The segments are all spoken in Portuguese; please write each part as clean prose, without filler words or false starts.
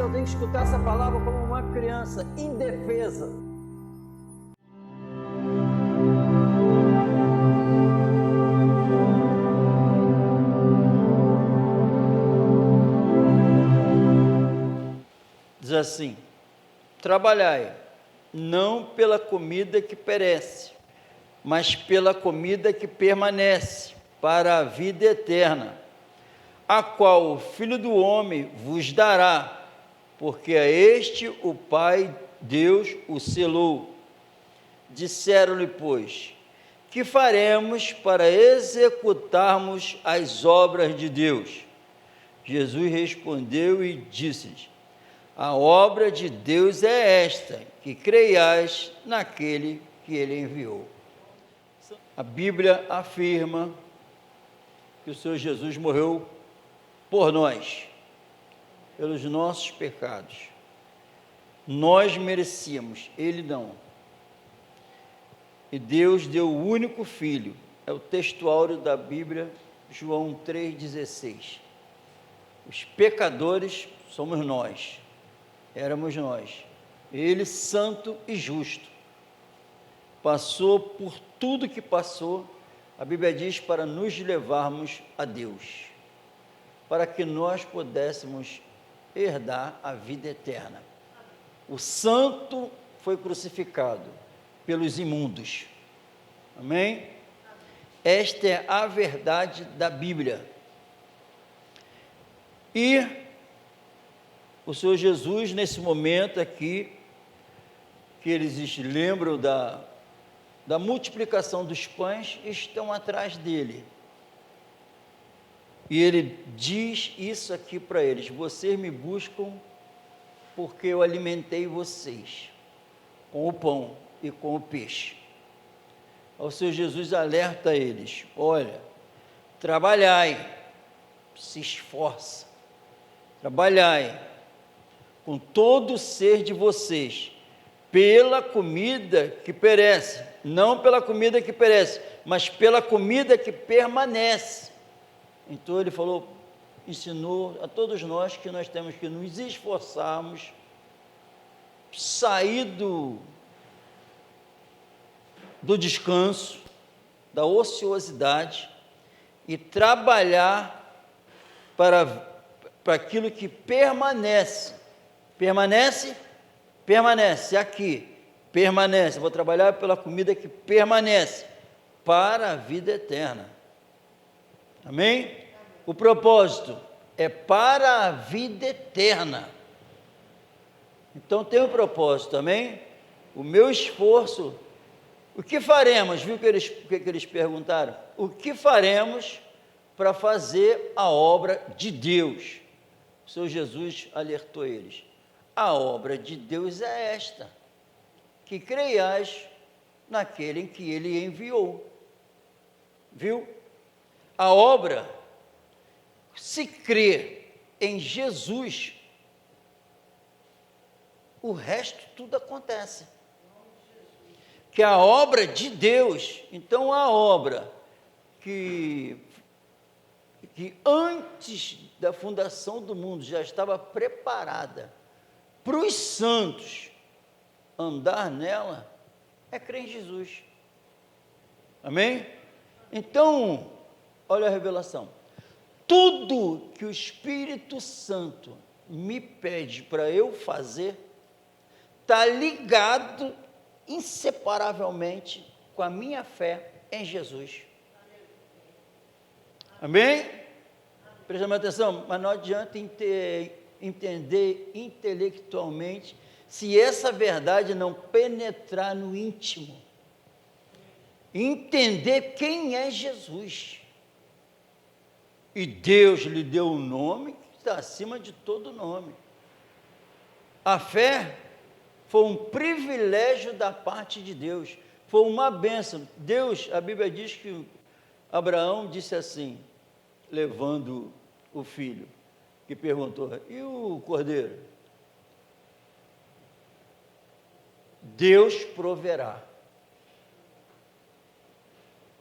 eu tenho que escutar essa palavra como uma criança indefesa. Diz assim: trabalhai, não pela comida que perece, mas pela comida que permanece, para a vida eterna, a qual o Filho do Homem vos dará, porque a este o Pai Deus o selou. Disseram-lhe, pois, que faremos para executarmos as obras de Deus? Jesus respondeu e disse-lhes: a obra de Deus é esta, que creiais naquele que ele enviou. A Bíblia afirma que o Senhor Jesus morreu por nós, pelos nossos pecados. Nós merecíamos, ele não. E Deus deu o único Filho, é o textuário da Bíblia, João 3,16. Os pecadores somos nós, éramos nós. Ele, santo e justo, passou por tudo que passou, a Bíblia diz, para nos levarmos a Deus, para que nós pudéssemos herdar a vida eterna. O santo foi crucificado pelos imundos. Amém? Esta é a verdade da Bíblia. E o Senhor Jesus, nesse momento aqui, que eles lembram da multiplicação dos pães, estão atrás dele. E ele diz isso aqui para eles: vocês me buscam porque eu alimentei vocês com o pão e com o peixe. O Senhor Jesus alerta eles: olha, trabalhai, se esforça, trabalhai com todo o ser de vocês, pela comida que perece, não pela comida que perece, mas pela comida que permanece. Então ele falou, ensinou a todos nós que nós temos que nos esforçarmos, sair do descanso, da ociosidade e trabalhar para aquilo que permanece. Permanece aqui, permanece. Vou trabalhar pela comida que permanece para a vida eterna. Amém? O propósito é para a vida eterna. Então tem um propósito, amém? O meu esforço, o que faremos? Viu o que eles perguntaram? O que faremos para fazer a obra de Deus? O Senhor Jesus alertou eles: a obra de Deus é esta, que creiais naquele em que ele enviou. Viu? A obra, se crer em Jesus, o resto tudo acontece. Que a obra de Deus, então a obra que antes da fundação do mundo já estava preparada para os santos andar nela, é crer em Jesus. Amém? Então, olha a revelação. Tudo que o Espírito Santo me pede para eu fazer, está ligado inseparavelmente com a minha fé em Jesus. Amém? Presta atenção, mas não adianta entender intelectualmente se essa verdade não penetrar no íntimo. Entender quem é Jesus. E Deus lhe deu um nome que está acima de todo nome. A fé foi um privilégio da parte de Deus, foi uma bênção. Deus, a Bíblia diz que Abraão disse assim, levando o filho, que perguntou: e o cordeiro? Deus proverá.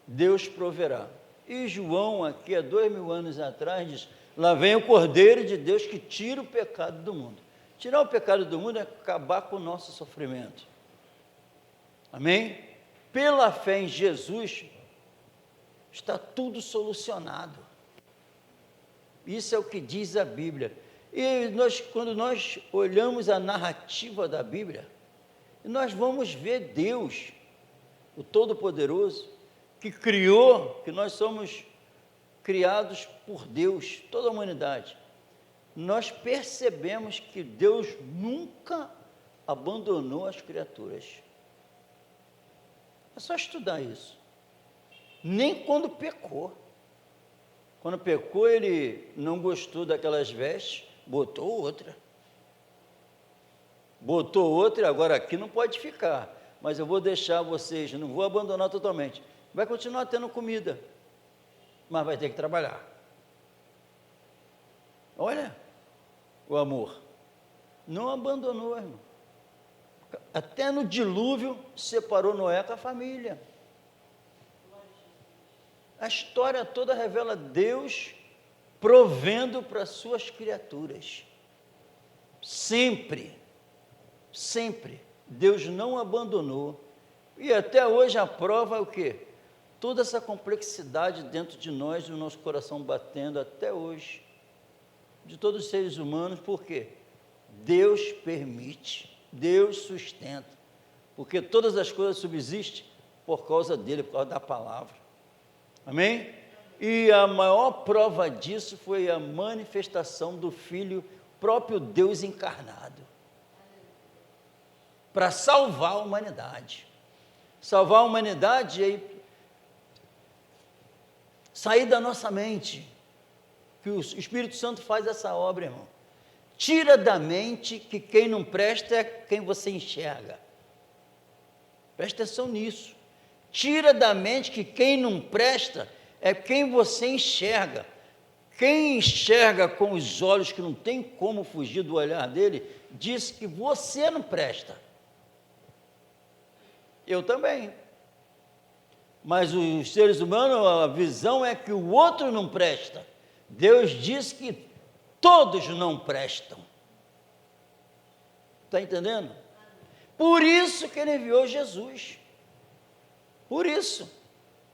Deus proverá. E João, aqui há 2000 anos atrás, diz: lá vem o Cordeiro de Deus que tira o pecado do mundo. Tirar o pecado do mundo é acabar com o nosso sofrimento. Amém? Pela fé em Jesus, está tudo solucionado. Isso é o que diz a Bíblia. E quando nós olhamos a narrativa da Bíblia, nós vamos ver Deus, o Todo-Poderoso, que criou, que nós somos criados por Deus, toda a humanidade. Nós percebemos que Deus nunca abandonou as criaturas. É só estudar isso. Nem quando pecou. Quando pecou, ele não gostou daquelas vestes, botou outra. Botou outra e agora aqui não pode ficar. Mas eu vou deixar vocês, não vou abandonar totalmente. Vai continuar tendo comida, mas vai ter que trabalhar. Olha o amor. Não abandonou, irmão. Até no dilúvio, separou Noé com a família. A história toda revela Deus provendo para suas criaturas. Sempre, sempre. Deus não abandonou. E até hoje a prova é o quê? Toda essa complexidade dentro de nós, do nosso coração batendo até hoje, de todos os seres humanos, por quê? Deus permite, Deus sustenta, porque todas as coisas subsistem por causa dele, por causa da palavra. Amém? E a maior prova disso foi a manifestação do Filho, próprio Deus encarnado, para salvar a humanidade. Salvar a humanidade e sair da nossa mente, que o Espírito Santo faz essa obra, irmão. Tira da mente que quem não presta é quem você enxerga. Presta atenção nisso. Tira da mente que quem não presta é quem você enxerga. Quem enxerga com os olhos que não tem como fugir do olhar dele, diz que você não presta. Eu também. Mas os seres humanos, a visão é que o outro não presta. Deus diz que todos não prestam. Está entendendo? Por isso que ele enviou Jesus. Por isso.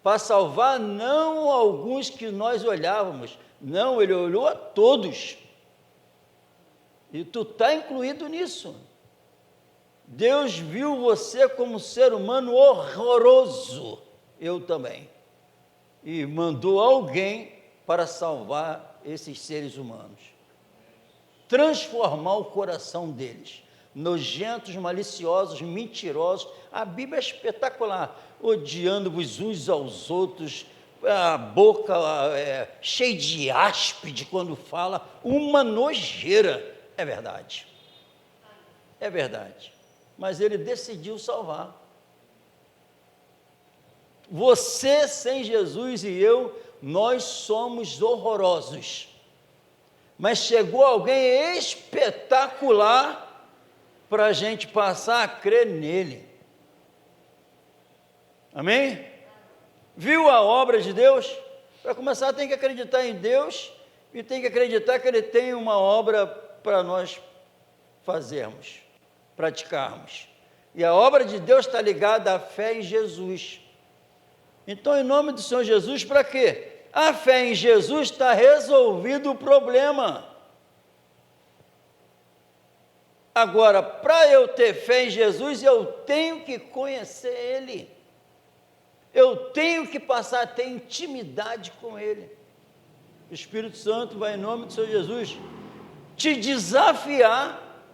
Para salvar não alguns que nós olhávamos. Não, ele olhou a todos. E tu está incluído nisso. Deus viu você como um ser humano horroroso. Eu também. E mandou alguém para salvar esses seres humanos. Transformar o coração deles. Nojentos, maliciosos, mentirosos. A Bíblia é espetacular. Odiando-vos uns aos outros, a boca cheia de áspide quando fala, uma nojeira. É verdade. É verdade. Mas ele decidiu salvar. Você sem Jesus e eu, nós somos horrorosos. Mas chegou alguém espetacular para a gente passar a crer nele. Amém? Viu a obra de Deus? Para começar, tem que acreditar em Deus e tem que acreditar que Ele tem uma obra para nós fazermos, praticarmos. E a obra de Deus está ligada à fé em Jesus. Então, em nome do Senhor Jesus, para quê? A fé em Jesus está resolvido o problema. Agora, para eu ter fé em Jesus, eu tenho que conhecer Ele. Eu tenho que passar a ter intimidade com Ele. O Espírito Santo vai, em nome do Senhor Jesus, te desafiar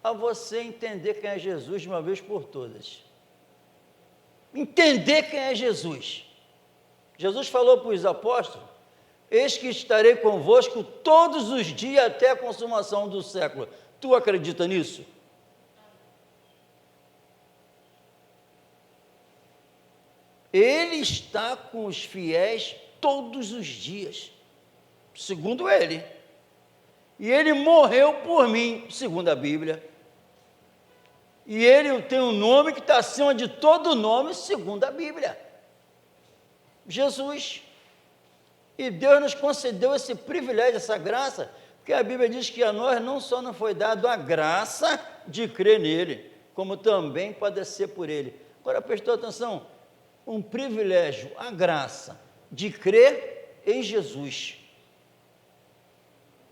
a você entender quem é Jesus de uma vez por todas. Entender quem é Jesus. Jesus falou para os apóstolos: eis que estarei convosco todos os dias até a consumação do século. Tu acredita nisso? Ele está com os fiéis todos os dias, segundo ele. E ele morreu por mim, segundo a Bíblia. E ele tem um nome que está acima de todo nome, segundo a Bíblia. Jesus. E Deus nos concedeu esse privilégio, essa graça, Porque a Bíblia diz que a nós não só não foi dado a graça de crer nele, como também padecer por ele. Agora prestou atenção, um privilégio, a graça de crer em Jesus.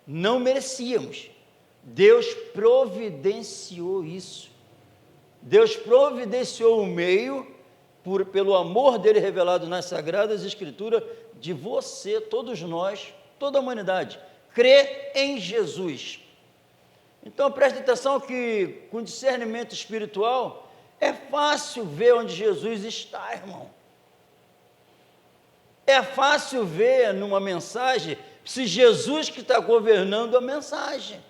Não merecíamos, Deus providenciou isso. Deus providenciou o meio, pelo amor dele revelado nas Sagradas Escrituras, de você, todos nós, toda a humanidade, crer em Jesus. Então preste atenção que com discernimento espiritual é fácil ver onde Jesus está, irmão. É fácil ver numa mensagem se Jesus que está governando a mensagem.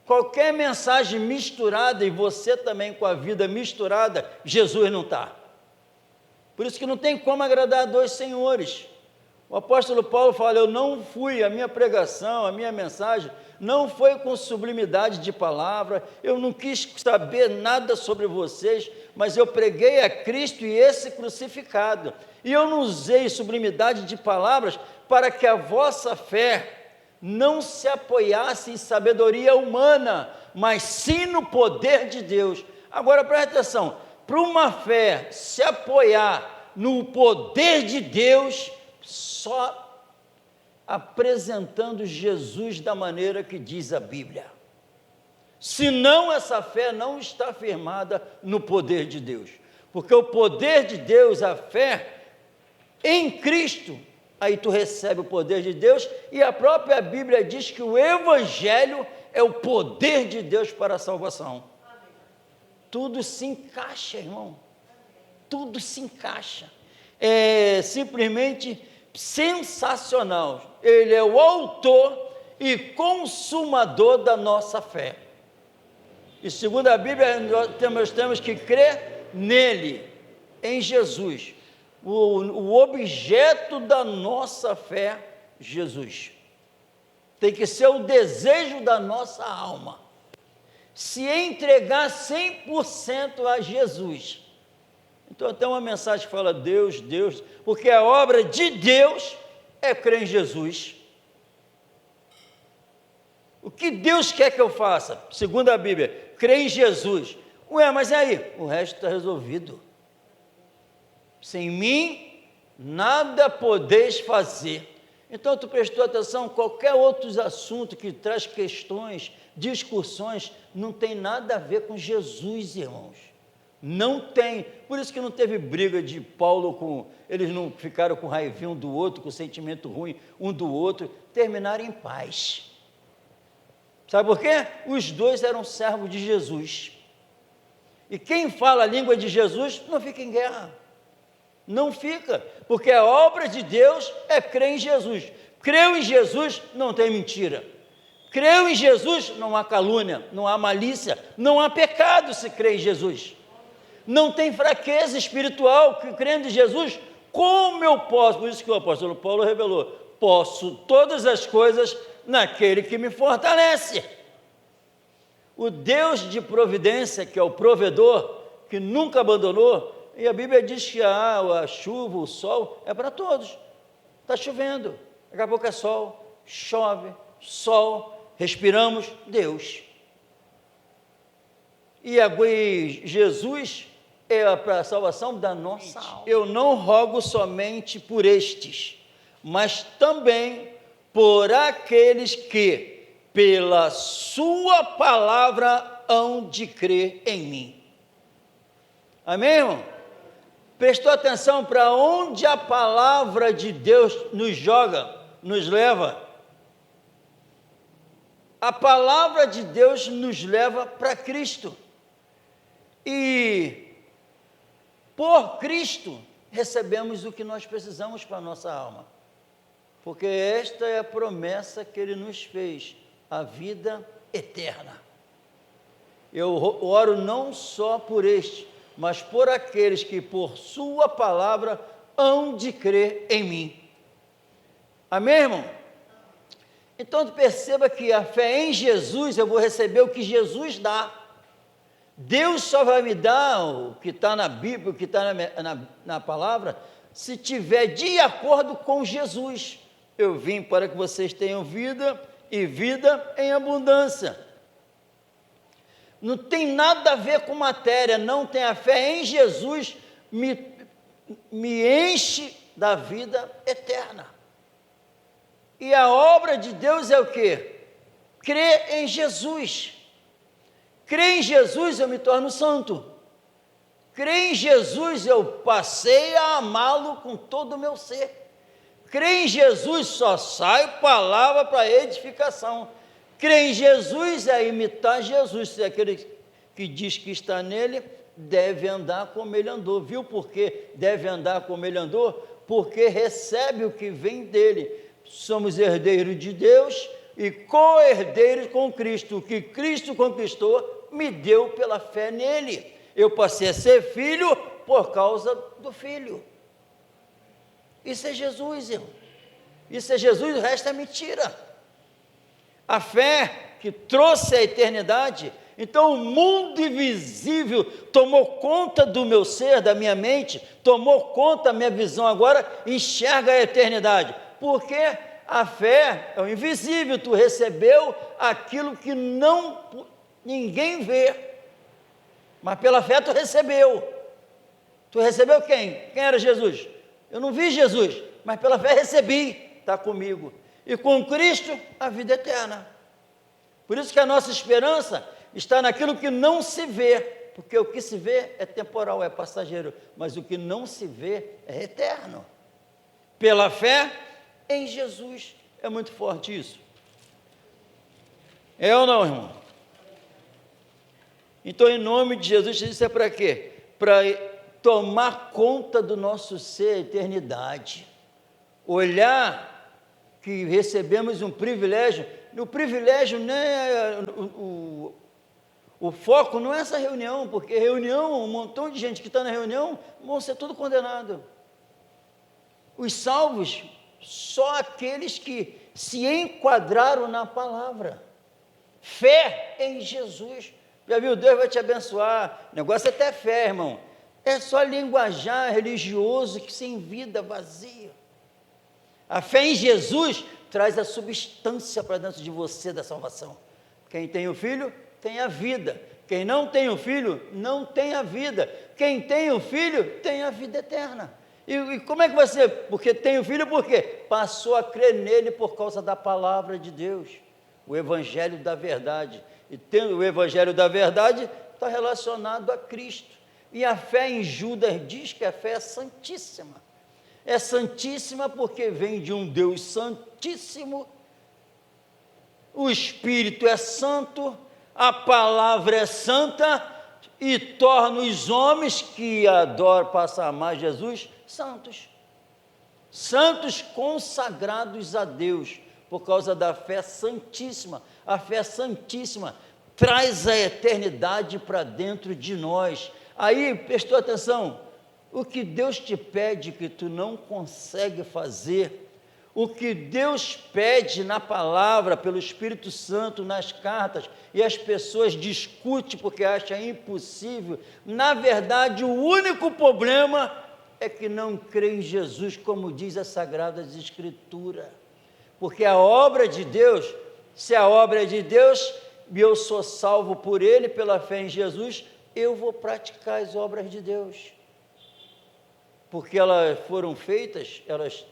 Qualquer mensagem misturada, e você também com a vida misturada, Jesus não está. Por isso que não tem como agradar a dois senhores. O apóstolo Paulo fala, eu não fui, a minha pregação, a minha mensagem, não foi com sublimidade de palavra, eu não quis saber nada sobre vocês, mas eu preguei a Cristo e esse crucificado. E eu não usei sublimidade de palavras para que a vossa fé não se apoiasse em sabedoria humana, mas sim no poder de Deus. Agora presta atenção, para uma fé se apoiar no poder de Deus, só apresentando Jesus da maneira que diz a Bíblia. Senão essa fé não está firmada no poder de Deus, porque o poder de Deus, a fé em Cristo, aí tu recebe o poder de Deus, e a própria Bíblia diz que o Evangelho é o poder de Deus para a salvação. Amém. Tudo se encaixa, irmão. Tudo se encaixa. É simplesmente sensacional. Ele é o autor e consumador da nossa fé. E segundo a Bíblia, nós temos que crer nele, em Jesus. O objeto da nossa fé, Jesus. Tem que ser o desejo da nossa alma. Se entregar 100% a Jesus. Então tem uma mensagem que fala Deus, Deus, porque a obra de Deus é crer em Jesus. O que Deus quer que eu faça? Segundo a Bíblia, crer em Jesus. Ué, mas e aí? O resto está resolvido. Sem mim, nada podeis fazer. Então, tu prestou atenção, qualquer outro assunto que traz questões, discussões, não tem nada a ver com Jesus, irmãos. Não tem. Por isso que não teve briga de Paulo com... Eles não ficaram com raivinha um do outro, com sentimento ruim um do outro, terminaram em paz. Sabe por quê? Os dois eram servos de Jesus. E quem fala a língua de Jesus não fica em guerra. Não fica, porque a obra de Deus é crer em Jesus. Creu em Jesus, não tem mentira. Creu em Jesus, não há calúnia, não há malícia, não há pecado se crê em Jesus. Não tem fraqueza espiritual, que crendo em Jesus, como eu posso? Por isso que o apóstolo Paulo revelou, posso todas as coisas naquele que me fortalece. O Deus de providência, que é o provedor, que nunca abandonou, e a Bíblia diz que a chuva, o sol, é para todos. Está chovendo, daqui a pouco é sol, chove, sol, respiramos, Deus. E Jesus é para a salvação da nossa alma. Eu não rogo somente por estes, mas também por aqueles que, pela sua palavra, hão de crer em mim. Amém, irmão? Prestou atenção para onde a palavra de Deus nos joga, nos leva? A palavra de Deus nos leva para Cristo. E por Cristo recebemos o que nós precisamos para a nossa alma. Porque esta é a promessa que Ele nos fez, a vida eterna. Eu oro não só por este, mas por aqueles que por sua palavra hão de crer em mim. Amém, irmão? Então perceba que a fé em Jesus, eu vou receber o que Jesus dá. Deus só vai me dar o que está na Bíblia, o que está na palavra, se tiver de acordo com Jesus. Eu vim para que vocês tenham vida e vida em abundância. Não tem nada a ver com matéria, não tem a fé em Jesus, me enche da vida eterna. E a obra de Deus é o quê? Crer em Jesus. Crer em Jesus, eu me torno santo. Crer em Jesus, eu passei a amá-lo com todo o meu ser. Crer em Jesus, só sai palavra para edificação. Crer em Jesus é imitar Jesus. Se aquele que diz que está nele, deve andar como ele andou. Viu por que deve andar como ele andou? Porque recebe o que vem dele. Somos herdeiros de Deus e co-herdeiros com Cristo. O que Cristo conquistou, me deu pela fé nele. Eu passei a ser filho por causa do Filho. Isso é Jesus, irmão. Isso é Jesus, o resto é mentira. A fé que trouxe a eternidade, então o mundo invisível tomou conta do meu ser, da minha mente, tomou conta da minha visão agora, enxerga a eternidade. Porque a fé é o invisível, tu recebeu aquilo que ninguém vê, mas pela fé tu recebeu. Tu recebeu quem? Quem era Jesus? Eu não vi Jesus, mas pela fé recebi, está comigo. E com Cristo, a vida eterna. Por isso que a nossa esperança está naquilo que não se vê, porque o que se vê é temporal, é passageiro, mas o que não se vê é eterno. Pela fé em Jesus. É muito forte isso. É ou não, irmão? Então, em nome de Jesus, isso é para quê? Para tomar conta do nosso ser, a eternidade. Olhar que recebemos um privilégio. O privilégio, né, o foco não é essa reunião, porque reunião, um montão de gente que está na reunião, vão ser tudo condenado. Os salvos, só aqueles que se enquadraram na palavra. Fé em Jesus. Já viu? Deus vai te abençoar. O negócio é ter fé, irmão. É só linguajar religioso que sem vida, vazio. A fé em Jesus traz a substância para dentro de você da salvação. Quem tem o Filho, tem a vida. Quem não tem o Filho, não tem a vida. Quem tem o Filho, tem a vida eterna. E como é que vai ser? Porque tem o Filho, por quê? Passou a crer nele por causa da palavra de Deus. O Evangelho da verdade. E tendo o Evangelho da verdade, está relacionado a Cristo. E a fé em Judas diz que a fé é santíssima. É santíssima porque vem de um Deus santíssimo, o Espírito é santo, a palavra é santa e torna os homens que adoram, passam a amar Jesus, santos. Santos consagrados a Deus, por causa da fé santíssima. A fé santíssima traz a eternidade para dentro de nós. Aí, prestou atenção, o que Deus te pede que tu não consegue fazer, o que Deus pede na palavra, pelo Espírito Santo, nas cartas, e as pessoas discutem porque acham impossível, na verdade o único problema é que não crê em Jesus, como diz as Sagradas Escrituras, porque a obra de Deus, se a obra é de Deus, e eu sou salvo por Ele, pela fé em Jesus, eu vou praticar as obras de Deus, porque elas foram feitas,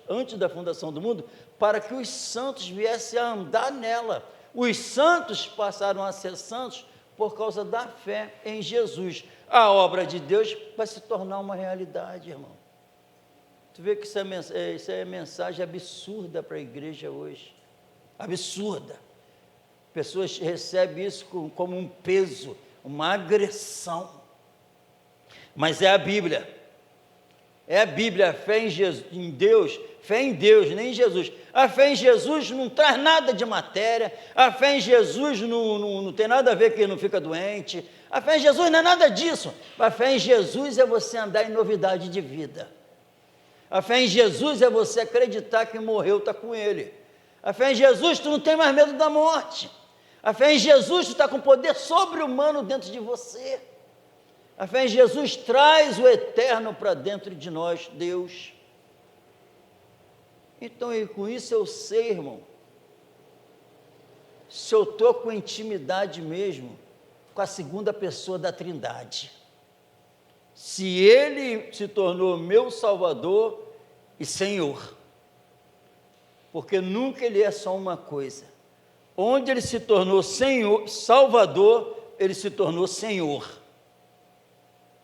antes da fundação do mundo, para que os santos viessem a andar nela. Os santos passaram a ser santos por causa da fé em Jesus. A obra de Deus vai se tornar uma realidade, irmão. Tu vê que isso é mensagem absurda para a igreja hoje. Absurda. Pessoas recebem isso como um peso, uma agressão. Mas é a Bíblia. É a Bíblia, a fé em Jesus, em Deus, fé em Deus, nem em Jesus. A fé em Jesus não traz nada de matéria, a fé em Jesus não tem nada a ver que não fica doente, a fé em Jesus não é nada disso. A fé em Jesus é você andar em novidade de vida. A fé em Jesus é você acreditar que morreu, está com Ele. A fé em Jesus, tu não tem mais medo da morte. A fé em Jesus, tu está com poder sobre-humano dentro de você. A fé em Jesus traz o eterno para dentro de nós, Deus. Então, e com isso eu sei, irmão, se eu estou com intimidade mesmo com a segunda pessoa da Trindade. Se Ele se tornou meu Salvador e Senhor. Porque nunca Ele é só uma coisa. Onde Ele se tornou Senhor, Salvador, Ele se tornou Senhor.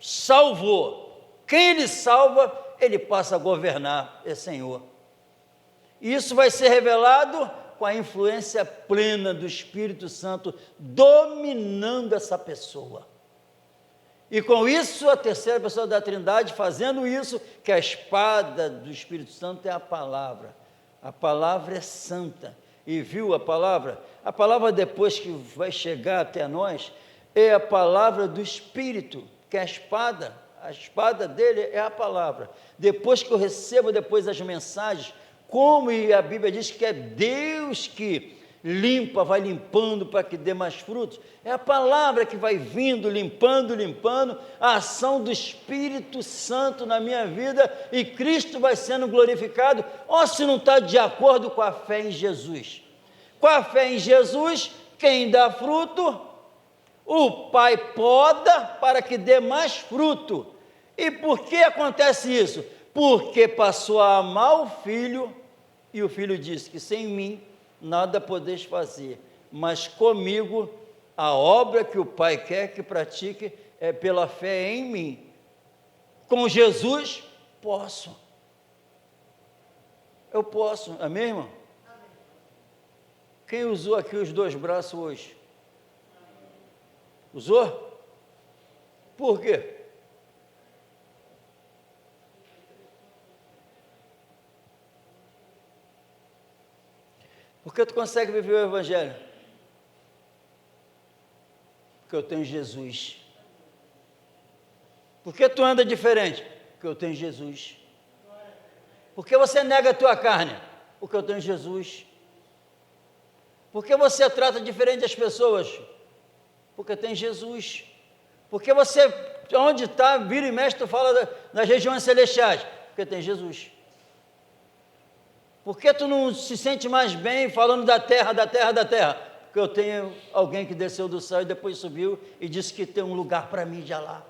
Salvou. Quem Ele salva, Ele passa a governar, é Senhor. E isso vai ser revelado com a influência plena do Espírito Santo dominando essa pessoa. E com isso, a terceira pessoa da Trindade fazendo isso, que a espada do Espírito Santo é a palavra. A palavra é santa. E viu a palavra? A palavra depois que vai chegar até nós, é a palavra do Espírito, que é a espada dele é a palavra. Depois que eu recebo depois as mensagens, como a Bíblia diz que é Deus que limpa, vai limpando para que dê mais frutos, é a palavra que vai vindo, limpando, a ação do Espírito Santo na minha vida, e Cristo vai sendo glorificado. Ou se não está de acordo com a fé em Jesus. Com a fé em Jesus, quem dá fruto, o Pai poda para que dê mais fruto. E por que acontece isso? Porque passou a amar o Filho, e o Filho disse que sem mim nada podeis fazer, mas comigo a obra que o Pai quer que pratique é pela fé em mim. Com Jesus, posso. Eu posso, amém, irmão? Amém. Quem usou aqui os 2 braços hoje? Usou? Por quê? Porque tu consegue viver o Evangelho? Porque eu tenho Jesus. Por que tu anda diferente? Porque eu tenho Jesus. Por que você nega a tua carne? Porque eu tenho Jesus. Por que você trata diferente as pessoas? Porque tem Jesus. Porque você, onde está, vira e mexe, tu fala das regiões celestiais? Porque tem Jesus. Por que tu não se sente mais bem falando da terra? Porque eu tenho alguém que desceu do céu e depois subiu e disse que tem um lugar para mim já lá.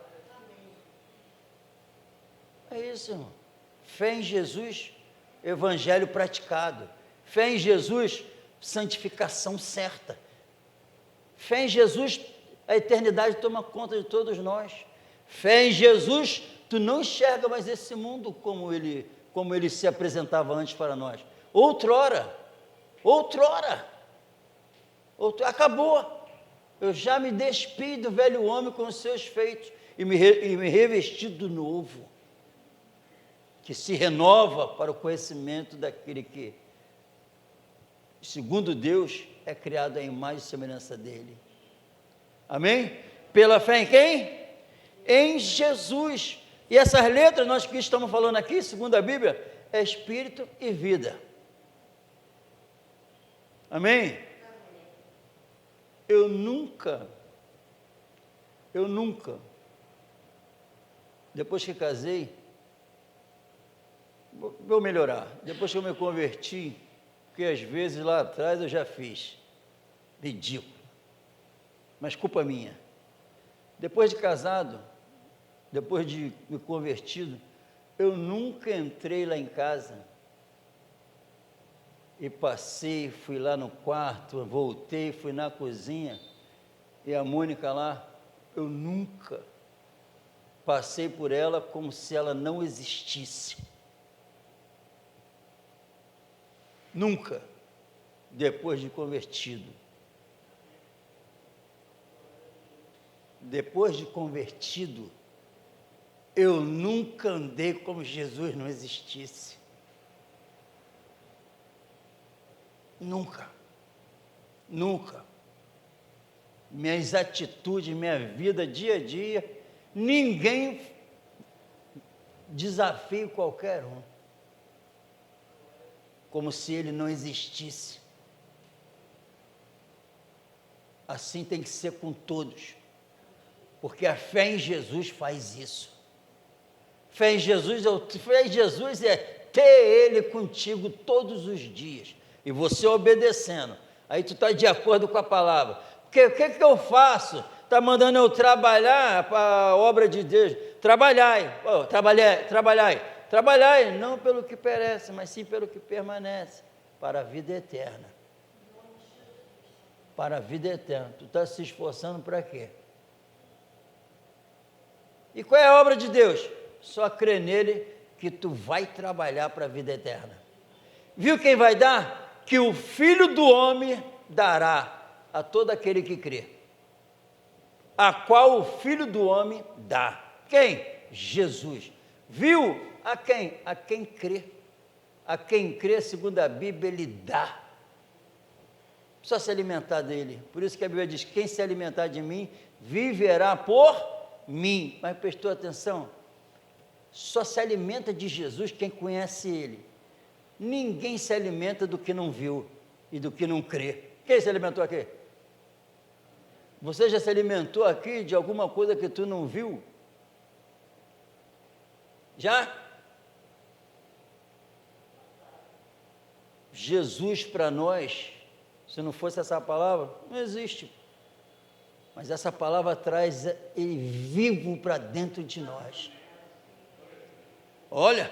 É isso, irmão. Fé em Jesus, evangelho praticado. Fé em Jesus, santificação certa. Fé em Jesus, a eternidade toma conta de todos nós. Fé em Jesus, tu não enxerga mais esse mundo como ele se apresentava antes para nós. Outrora, acabou. Eu já me despi do velho homem com os seus feitos e me revesti do novo, que se renova para o conhecimento daquele que, segundo Deus, é criado à imagem e semelhança dele. Amém? Pela fé em quem? Em Jesus. E essas letras, nós que estamos falando aqui, segundo a Bíblia, é espírito e vida. Amém? Eu nunca, depois que casei, vou melhorar, depois que eu me converti, porque às vezes lá atrás eu já fiz, ridículo, mas culpa minha. Depois de casado, depois de me convertido, eu nunca entrei lá em casa e passei, fui lá no quarto, voltei, fui na cozinha, e a Mônica lá, eu nunca passei por ela como se ela não existisse. Nunca, depois de convertido. Depois de convertido, eu nunca andei como Jesus não existisse. Nunca. Minhas atitudes, minha vida, dia a dia, ninguém desafia qualquer um, como se ele não existisse. Assim tem que ser com todos, porque a fé em Jesus faz isso. Fé em Jesus é ter Ele contigo todos os dias, e você obedecendo, aí tu está de acordo com a palavra. Porque o que eu faço? Está mandando eu trabalhar para a obra de Deus. Trabalhai, trabalhai, não pelo que perece, mas sim pelo que permanece, para a vida eterna. Para a vida eterna. Tu está se esforçando para quê? E qual é a obra de Deus? Só crer nele que tu vai trabalhar para a vida eterna. Viu quem vai dar? Que o Filho do Homem dará a todo aquele que crê. A qual o Filho do Homem dá. Quem? Jesus. Viu? A quem? A quem crê. A quem crê, segundo a Bíblia, ele dá. Só se alimentar dele. Por isso que a Bíblia diz, quem se alimentar de mim, viverá por mim. Mas prestou atenção? Só se alimenta de Jesus quem conhece ele. Ninguém se alimenta do que não viu e do que não crê. Quem se alimentou aqui? Você já se alimentou aqui de alguma coisa que tu não viu? Já? Jesus para nós, se não fosse essa palavra, não existe. Mas essa palavra traz ele vivo para dentro de nós. Olha,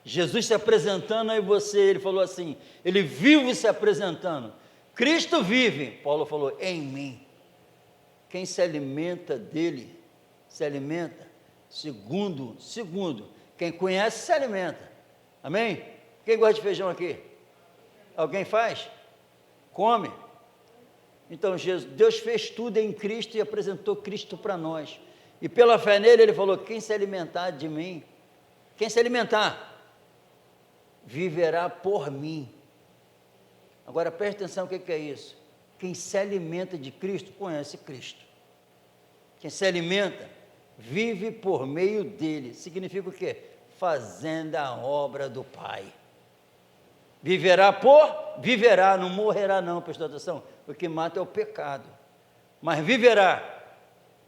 Jesus se apresentando aí você, ele falou assim, ele vive se apresentando. Cristo vive, Paulo falou, em mim. Quem se alimenta dele, se alimenta, segundo, quem conhece se alimenta, amém? Quem gosta de feijão aqui? Alguém faz? Come? Então Deus fez tudo em Cristo e apresentou Cristo para nós, e pela fé nele ele falou, quem se alimentar de mim, quem se alimentar, viverá por mim. Agora preste atenção, o que é isso? Quem se alimenta de Cristo, conhece Cristo. Quem se alimenta, vive por meio dele. Significa o quê? Fazendo a obra do Pai. Viverá, não morrerá não, prestou atenção. O que mata é o pecado. Mas viverá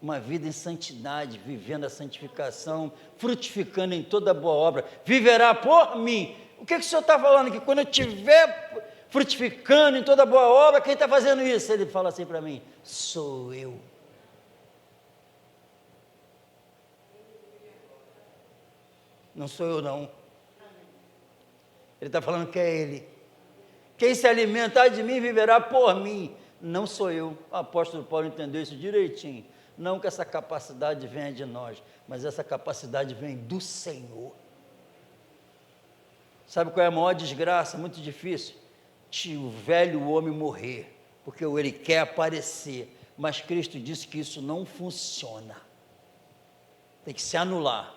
uma vida em santidade, vivendo a santificação, frutificando em toda boa obra. Viverá por mim. O que o Senhor está falando? Que quando eu estiver frutificando em toda boa obra, quem está fazendo isso? Ele fala assim para mim, sou eu. Não sou eu não. Ele está falando que é ele. Quem se alimentar de mim viverá por mim. Não sou eu. O apóstolo Paulo entendeu isso direitinho. Não que essa capacidade venha de nós, mas essa capacidade vem do Senhor. Sabe qual é a maior desgraça? Muito difícil. O velho homem morrer, porque ele quer aparecer, mas Cristo disse que isso não funciona, tem que se anular,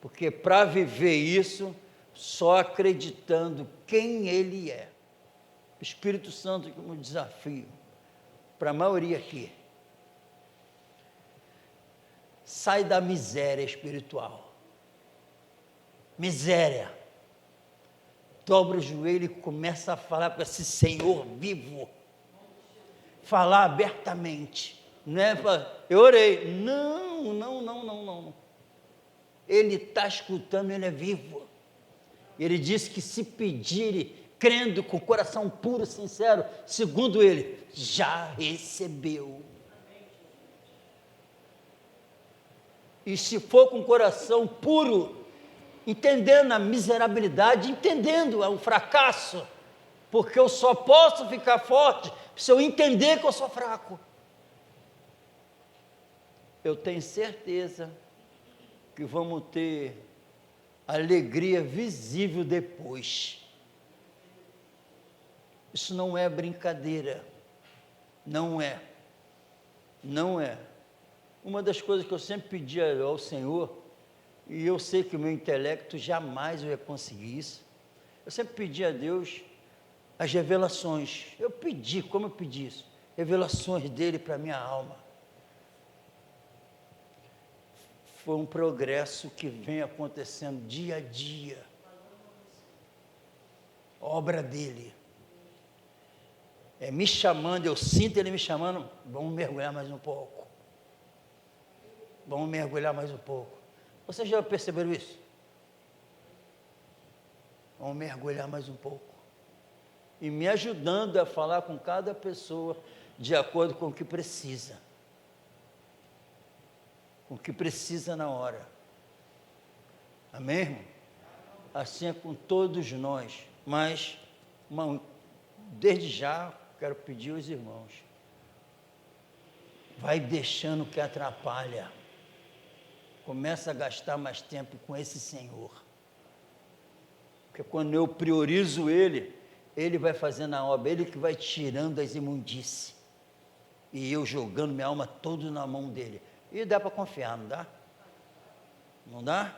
porque para viver isso, só acreditando quem ele é, o Espírito Santo como desafio, para a maioria aqui, sai da miséria espiritual, miséria, dobra o joelho e começa a falar com esse Senhor vivo, falar abertamente, não é para, eu orei, não, ele está escutando, ele é vivo, ele disse que se pedirem, crendo com o coração puro, sincero, segundo ele, já recebeu, e se for com o coração puro, entendendo a miserabilidade, entendendo o fracasso, porque eu só posso ficar forte se eu entender que eu sou fraco. Eu tenho certeza que vamos ter alegria visível depois. Isso não é brincadeira, não é. Uma das coisas que eu sempre pedi ao Senhor, e eu sei que o meu intelecto jamais eu ia conseguir isso. Eu sempre pedi a Deus as revelações. Como eu pedi isso? Revelações dele para a minha alma. Foi um progresso que vem acontecendo dia a dia. Obra dele. É me chamando, eu sinto ele me chamando, vamos mergulhar mais um pouco. Você já percebeu isso? Vamos mergulhar mais um pouco. E me ajudando a falar com cada pessoa de acordo com o que precisa. Com o que precisa na hora. Amém, irmão? Assim é com todos nós. Mas, desde já, quero pedir aos irmãos. Vai deixando que atrapalha. Começa a gastar mais tempo com esse Senhor. Porque quando eu priorizo Ele, Ele vai fazendo a obra, Ele que vai tirando as imundícies. E eu jogando minha alma toda na mão dEle. E dá para confiar, não dá? Não dá?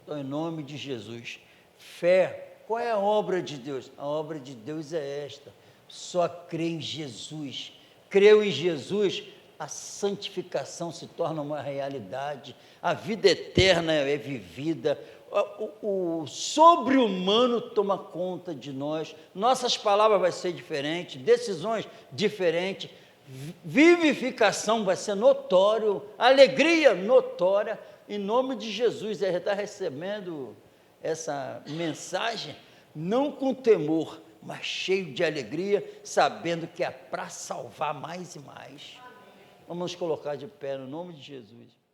Então, em nome de Jesus. Fé, qual é a obra de Deus? A obra de Deus é esta. Só crê em Jesus. Creu em Jesus, a santificação se torna uma realidade. A vida eterna é vivida. O sobre-humano toma conta de nós. Nossas palavras vão ser diferentes, decisões diferentes. Vivificação vai ser notório, alegria notória, em nome de Jesus. Ele está recebendo essa mensagem, não com temor, mas cheio de alegria, sabendo que é para salvar mais e mais. Vamos nos colocar de pé no nome de Jesus.